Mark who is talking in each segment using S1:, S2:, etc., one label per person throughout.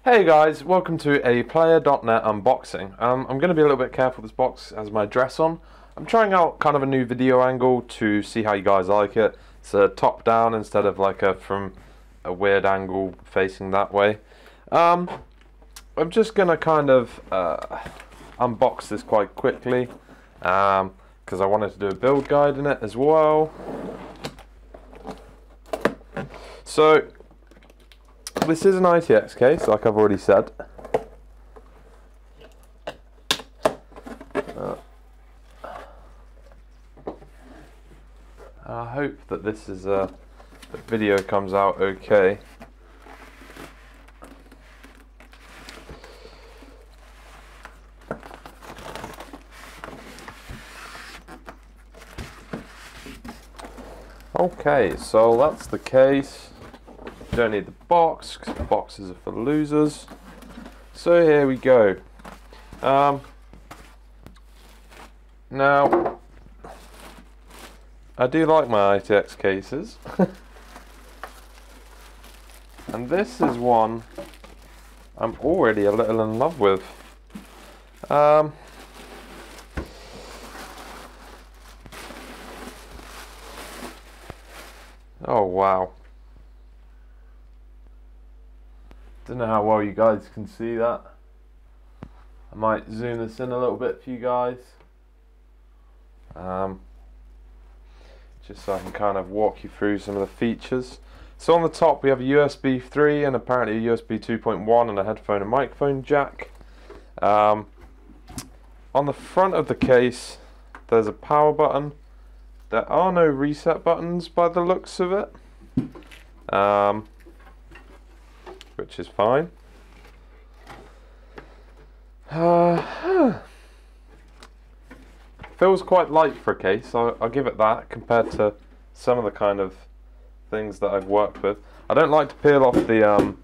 S1: Hey guys, welcome to a Player.net unboxing. I'm going to be a little bit careful with this box as my dress on. I'm trying out kind of a new video angle to see how you guys like it. It's a top down instead of like from a weird angle facing that way. I'm just going to kind of unbox this quite quickly because I wanted to do a build guide in it as well. So this is an ITX case, like I've already said. I hope that this is the video comes out okay. Okay, so that's the case. You don't need the box because the boxes are for losers. So here we go. Now I do like my ITX cases and this is one I'm already a little in love with. Oh wow. Don't know how well you guys can see that. I might zoom this in a little bit for you guys. Just so I can kind of walk you through some of the features. So on the top we have a USB 3 and apparently a USB 2.1 and a headphone and microphone jack. On the front of the case there's a power button. There are no reset buttons by the looks of it. Which is fine. Feels quite light for a case, so I'll give it that compared to some of the kind of things that I've worked with. I don't like to peel off the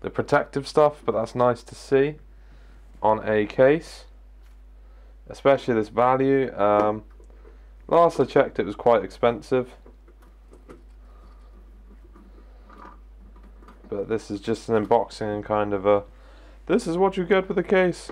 S1: protective stuff, but that's nice to see on a case, especially this value. Last I checked it was quite expensive, but this is just an unboxing and kind of a this is what you get with a case.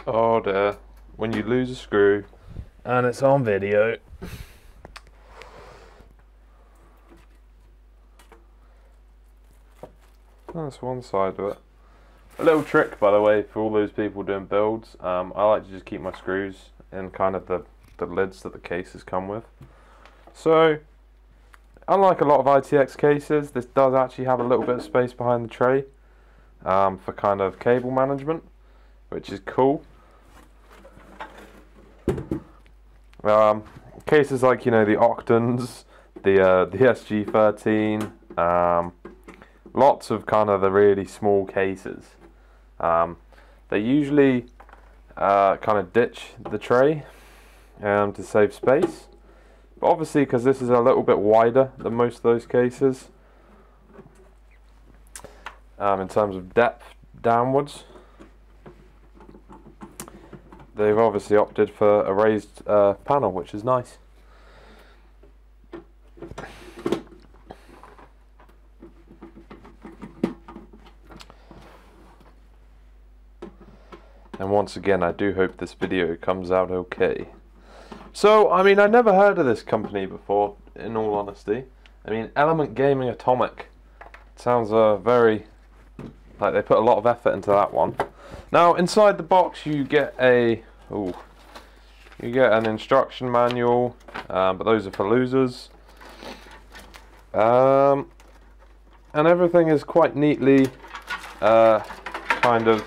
S1: Oh dear, when you lose a screw and it's on video. That's one side of it. A little trick, by the way, for all those people doing builds, I like to just keep my screws in kind of the lids that the cases come with. So, unlike a lot of ITX cases, this does actually have a little bit of space behind the tray for kind of cable management, which is cool. Cases like, you know, the Octans, the SG13, lots of kind of the really small cases. They usually kind of ditch the tray to save space, but obviously because this is a little bit wider than most of those cases in terms of depth downwards, they've obviously opted for a raised panel, which is nice. And once again, I do hope this video comes out okay. So, I mean, I never heard of this company before, in all honesty. I mean, Gaming Atomic sounds very like they put a lot of effort into that one. Now, inside the box, you get an instruction manual, but those are for losers. And everything is quite neatly kind of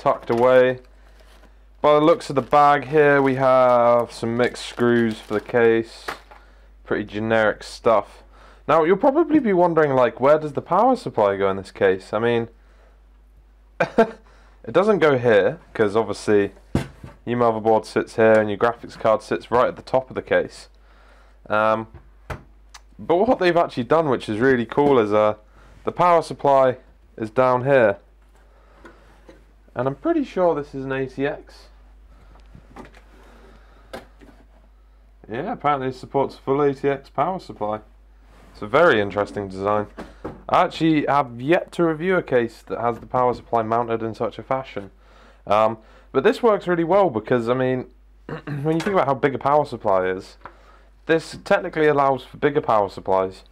S1: tucked away. By the looks of the bag here, we have some mixed screws for the case. Pretty generic stuff. Now, you'll probably be wondering, like, where does the power supply go in this case? I mean, it doesn't go here, because obviously your motherboard sits here and your graphics card sits right at the top of the case. But what they've actually done, which is really cool, is the power supply is down here. And I'm pretty sure this is an ATX. Yeah, apparently it supports full ATX power supply. It's a very interesting design. I actually have yet to review a case that has the power supply mounted in such a fashion. But this works really well because, I mean, when you think about how big a power supply is, this technically allows for bigger power supplies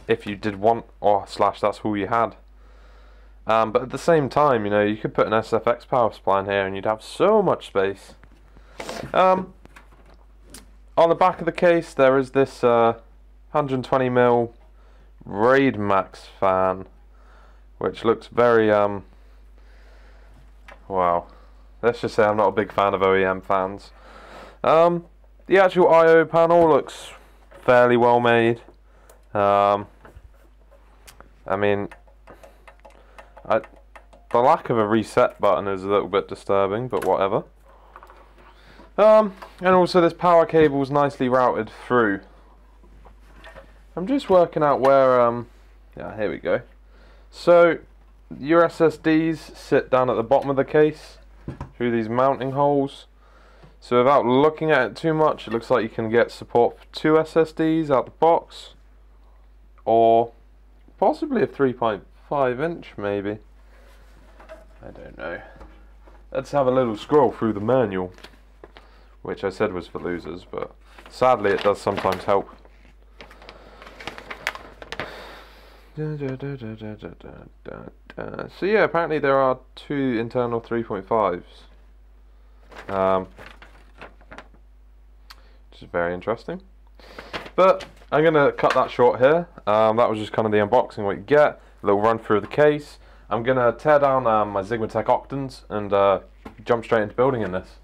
S1: if you did want, or slash that's all you had. But at the same time, you know, you could put an SFX power supply in here and you'd have so much space. On the back of the case, there is this 120mm Raid Max fan, which looks very, wow. Let's just say I'm not a big fan of OEM fans. The actual I/O panel looks fairly well made. I mean, the lack of a reset button is a little bit disturbing, but whatever. And also this power cable is nicely routed through. I'm just working out where, yeah, here we go. So, your SSDs sit down at the bottom of the case, through these mounting holes. So without looking at it too much, it looks like you can get support for 2 SSDs out the box. Or possibly a 3.5 inch maybe. I don't know. Let's have a little scroll through the manual, which I said was for losers, but sadly it does sometimes help. So yeah, apparently there are 2 internal 3.5s. Which is very interesting. But I'm going to cut that short here. That was just kind of the unboxing, what you get. A little run through of the case. I'm going to tear down my Sigma Tech Octans and jump straight into building in this.